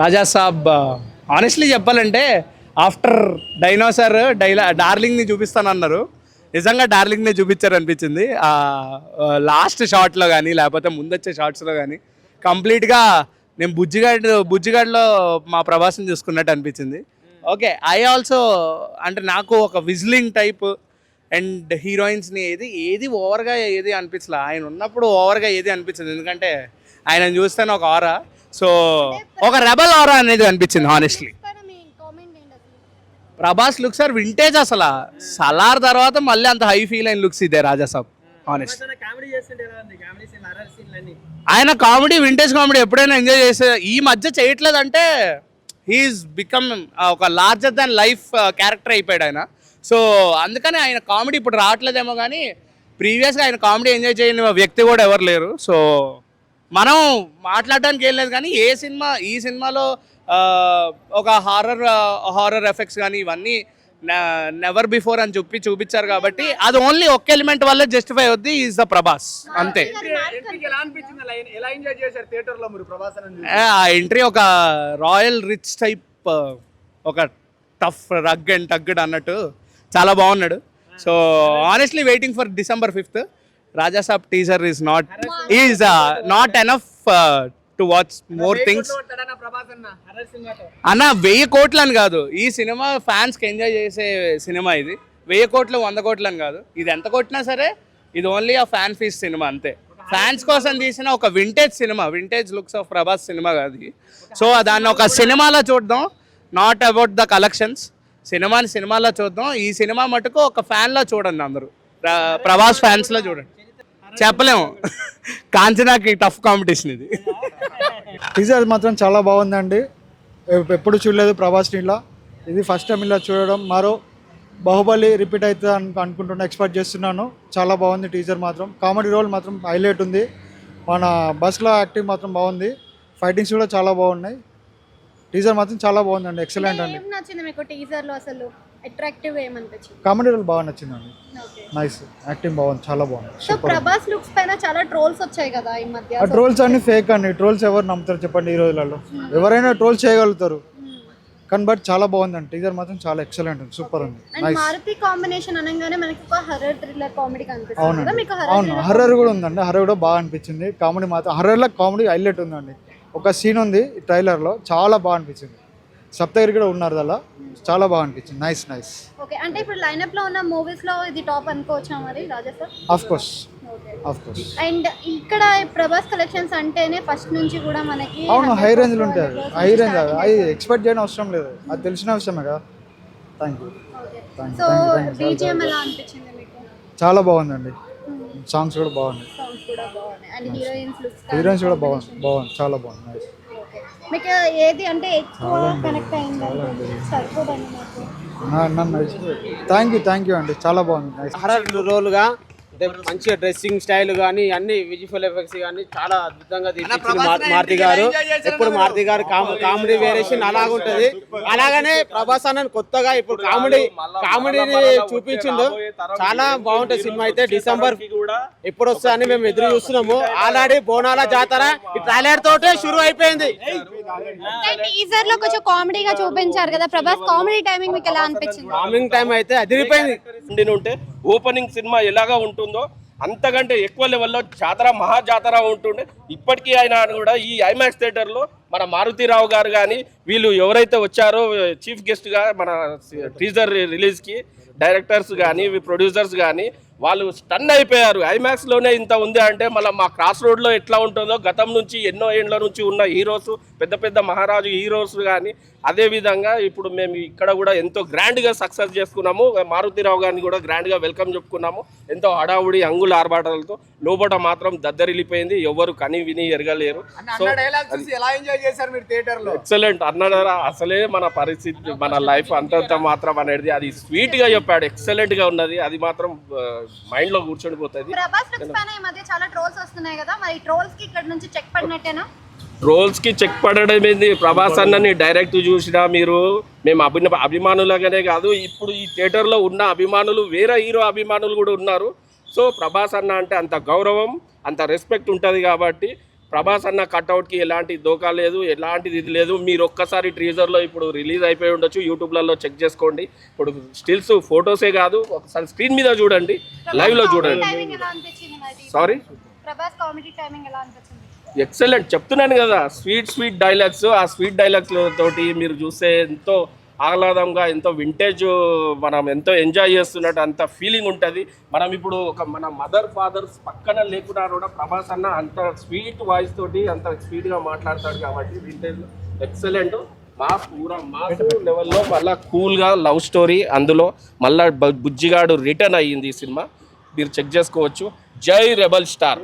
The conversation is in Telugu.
రాజా సాబ్ ఆనెస్ట్లీ చెప్పాలంటే ఆఫ్టర్ డైనోసార్ డార్లింగ్ని చూపిస్తానన్నారు. నిజంగా డార్లింగ్ని చూపించారు అనిపించింది. లాస్ట్ షాట్లో కానీ లేకపోతే ముందొచ్చే షార్ట్స్లో కానీ కంప్లీట్గా నేను బుజ్జిగాడ్లో మా ప్రభాస్ని చూసుకున్నట్టు అనిపించింది. ఓకే, ఐ ఆల్సో అంటే నాకు ఒక విజిలింగ్ టైప్ అండ్ హీరోయిన్స్ని ఏది ఓవర్గా ఏది అనిపించలే. ఆయన ఉన్నప్పుడు ఓవర్గా ఏది అనిపించింది, ఎందుకంటే ఆయన చూస్తేనే ఒక ఆరా, సో ఒక రెబల్ ఆరా అనేది అనిపించింది honestly. Prabhas looks are vintage. అసలు సలార్ తర్వాత మళ్ళీ అంత హై ఫీల్ అయిన లుక్స్ ఇదే రాజా సాబ్ హానెస్ట్. ఆయన కామెడీ వింటేజ్ కామెడీ ఎప్పుడైనా ఎంజాయ్ చేసే, ఈ మధ్య చేయట్లేదంటే హీఈస్ బికమ్ ఒక లార్జర్ దాన్ లైఫ్ క్యారెక్టర్ అయిపోయాడు ఆయన. సో అందుకని ఆయన కామెడీ ఇప్పుడు రావట్లేదేమో, కానీ ప్రీవియస్గా ఆయన కామెడీ ఎంజాయ్ చేయని వ్యక్తి కూడా ఎవరు లేరు. సో మనం మాట్లాడడానికి ఏం లేదు, కానీ ఈ సినిమాలో ఒక హారర్ ఎఫెక్ట్స్ కానీ ఇవన్నీ నెవర్ బిఫోర్ అని చూపించారు కాబట్టి అది ఓన్లీ ఒక్క ఎలిమెంట్ వల్ల జస్టిఫై అవుద్ది. ఈజ్ ద ప్రభాస్ అంతే. ఆ ఎంట్రీ ఒక రాయల్ రిచ్ టైప్, ఒక టఫ్ రగ్ అండ్ టగ్డ్ అన్నట్టు చాలా బాగున్నాడు. So honestly waiting for December 5th. Raja Saab teaser is not enough to watch more things అన్న. 1000 కోట్లు అని కాదు, ఈ సినిమా ఫ్యాన్స్కి ఎంజాయ్ చేసే సినిమా ఇది. 1000 కోట్లు 100 కోట్లు అని కాదు, ఇది ఎంత కొట్టినా సరే ఇది ఓన్లీ ఆ ఫ్యాన్ ఫీస్ సినిమా అంతే. ఫ్యాన్స్ కోసం తీసిన ఒక vintage cinema, vintage looks of Prabhas cinema కాదు. సో దాన్ని ఒక సినిమాలో చూద్దాం, నాట్ అబౌట్ ద కలెక్షన్స్. సినిమాలో చూద్దాం. ఈ సినిమా మటుకు ఒక ఫ్యాన్లో చూడండి, అందరూ ప్రభాస్ ఫ్యాన్స్లో చూడండి. చెప్పలేము, కాంచనాకి టఫ్ కాంపిటీషన్ ఇది. టీజర్ మాత్రం చాలా బాగుందండి. ఎప్పుడు చూడలేదు ప్రభాస్ ఇలా, ఇది ఫస్ట్ టైం ఇలా చూడడం. మరో బాహుబలి రిపీట్ అవుతుంది అనుకుంటున్నా, ఎక్స్పెక్ట్ చేస్తున్నాను. చాలా బాగుంది టీజర్ మాత్రం. కామెడీ రోల్ మాత్రం హైలైట్ ఉంది. మన బస్లో యాక్టింగ్ మాత్రం బాగుంది. ఫైటింగ్స్ కూడా చాలా బాగున్నాయి. టీజర్ మాత్రం చాలా బాగుందండి, ఎక్సలెంట్ అండి. కామెడీ రోల్ బాగా నచ్చిందండి, నైస్. యాక్టింగ్ బాగుంది, చాలా బాగుంది. సో ప్రభాస్ లుక్స్ పైన చాలా ట్రోల్స్ వచ్చాయి కదా ఈ మధ్య. ఆ ట్రోల్స్ అన్ని ఫేక్ అండి. ట్రోల్స్ ఎవరు నమ్ముతారు చెప్పండి ఈ రోజులలో? ఎవరైనా ట్రోల్ చేయగలుగుతారు, కానీ బట్ చాలా బాగుందండి. టీజర్ మాత్రం చాలా ఎక్సలెంట్ ఉంది, సూపర్ ఉంది, నైస్. మారుతి కాంబినేషన్ అనగానే మనకి ఒక హర్రర్ థ్రిల్లర్ కామెడీ కనిపిస్తుంది. అవును, హర్రర్ కూడా ఉందండి. హర్రర్ కూడా బాగా అనిపించింది. కామెడీ మాత్రం హర్రర్లో కామెడీ హైలైట్ ఉందండి. ఒక సీన్ ఉంది ట్రైలర్లో, చాలా బాగా అనిపించింది. సప్తగిరి కూడా ఉన్నారు అలా, చాలా బాగా అనిపించింది, నైస్ నైస్. ఓకే, అంటే ఇప్పుడు లైనప్ లో ఉన్న మూవీస్ లో ఇది టాప్ అనుకోవచ్చా మరి రాజా సార్? Of course. అండ్ ఇక్కడ ప్రభాస్ కలెక్షన్స్ అంటేనే ఫస్ట్ నుంచి కూడా మనకి అవును హై రేంజ్ లో ఉంటాయి. హై రేంజ్ అది ఎక్స్పెక్ట్ చేయడం అవసరం లేదు, అది తెలిసిన విషయమే కదా. Thank you. సో బీజిఎం ఎలా అనిపించింది మీకు? చాలా బాగుందండి, సాంగ్స్ కూడా బాగున్నాయి. అండ్ హీరోయిన్స్ కూడా బాగుంది, చాలా బాగుంది, నైస్. మీకు ఏది అంటే ఎక్కువ కనెక్ట్ అయిందంటే సరిపోదండి నాకు. థ్యాంక్ యూ అండి, చాలా బాగుంది, నైస్. హర్రర్ రోల్గా అంటే మంచిగా డ్రెస్సింగ్ స్టైల్ కానీ అన్ని విజువల్ ఎఫెక్ట్స్ కానీ చాలా అద్భుతంగా తీర్చిచ్చింది మారుతి గారు. ఎప్పుడు మారుతి గారు కామెడీ వేరియేషన్ అలాగుంటది. అలాగనే ప్రభాస్ అన్న కొత్తగా ఇప్పుడు కామెడీని చూపించిండు. చాలా బాగుంటుంది సినిమా. అయితే December ఎప్పుడు వస్తుందని మేము ఎదురు చూస్తున్నాము. ఆల్రెడీ బోనాల జాతర ఈ ట్రైలర్ తోటే షురు అయిపోయింది. టీజర్ లో కొంచెం కామెడీగా చూపించారు కదా ప్రభాస్. కామెడీ టైమింగ్ మీకు ఎలా అనిపించింది? కామింగ్ టైం అయితే అదిరిపోయింది. ఓపెనింగ్ సినిమా ఎలాగా ఉంటుందో అంతకంటే ఎక్కువ లెవెల్లో జాతర మహాజాతర ఉంటుండే. ఇప్పటికీ ఆయన కూడా ఈ ఐమాక్స్ థియేటర్లో మన మారుతిరావు గారు కానీ వీళ్ళు ఎవరైతే వచ్చారో చీఫ్ గెస్ట్గా మన టీజర్ రిలీజ్కి డైరెక్టర్స్ కానీ ప్రొడ్యూసర్స్ కానీ వాళ్ళు స్టన్ అయిపోయారు. ఐమాక్స్లోనే ఇంత ఉంది అంటే మళ్ళీ మా క్రాస్ రోడ్లో ఎట్లా ఉంటుందో గతం నుంచి ఎన్నో ఏళ్ళ నుంచి ఉన్న హీరోస్, పెద్ద పెద్ద మహారాజు హీరోస్ కానీ అదేవిధంగా ఇప్పుడు మేము ఇక్కడ కూడా ఎంతో గ్రాండ్గా సక్సెస్ చేసుకున్నాము. మారుతిరావు గారిని కూడా గ్రాండ్గా వెల్కమ్ చెప్పుకున్నాము. ఎంతో హడావుడి అంగుల ఆర్భాటాలతో. లోపల మాత్రం దద్దరిల్లిపోయింది, ఎవరు కని విని ఎరగలేరు. సో ఎక్సలెంట్ అన్నారా. అసలే మన పరిస్థితి, మన లైఫ్ అంతంత మాత్రం అనేది అది స్వీట్గా చెప్పాడు, ఎక్సలెంట్గా ఉన్నది. అది మాత్రం మైండ్ లో కూర్చొని ట్రోల్స్ కి చెక్ పడడం ఏంది? ప్రభాస్ అన్నని డైరెక్ట్ చూసినా మీరు, మేము అభిమానులుగానే కాదు, ఇప్పుడు ఈ థియేటర్లో ఉన్న అభిమానులు వేరే హీరో అభిమానులు కూడా ఉన్నారు. సో ప్రభాస్ అన్న అంటే అంత గౌరవం, అంత రెస్పెక్ట్ ఉంటుంది కాబట్టి ప్రభాస్ అన్న కట్అవుట్కి ఎలాంటి దోకా లేదు, ఎలాంటిది ఇది లేదు. మీరు ఒక్కసారి ట్రీజర్లో ఇప్పుడు రిలీజ్ అయిపోయి ఉండొచ్చు, యూట్యూబ్లలో చెక్ చేసుకోండి. ఇప్పుడు స్టిల్స్ ఫొటోసే కాదు, ఒకసారి స్క్రీన్ మీద చూడండి, లైవ్లో చూడండి. సారీ, ప్రభాస్ కామెడీ టైమింగ్ ఎలా అనిపించింది? ఎక్సలెంట్, చెప్తున్నాను కదా, స్వీట్ డైలాగ్స్. ఆ స్వీట్ డైలాగ్స్ తోటి మీరు చూస్తే ఎంతో ఆహ్లాదంగా, ఎంతో వింటేజ్, మనం ఎంతో ఎంజాయ్ చేస్తున్నట్టు అంత ఫీలింగ్ ఉంటుంది. మనం ఇప్పుడు మన మదర్ ఫాదర్స్ పక్కన లేకుండా కూడా ప్రభాస్ అన్న అంత స్వీట్ వాయిస్ తోటి అంత స్వీట్గా మాట్లాడతాడు కాబట్టి వింటేజ్ ఎక్సలెంట్. పూరా మాస్ లెవెల్లో మళ్ళీ కూల్గా లవ్ స్టోరీ, అందులో మళ్ళీ బుజ్జిగాడు రిటర్న్ అయ్యింది ఈ సినిమా, మీరు చెక్ చేసుకోవచ్చు. జై రెబల్ స్టార్.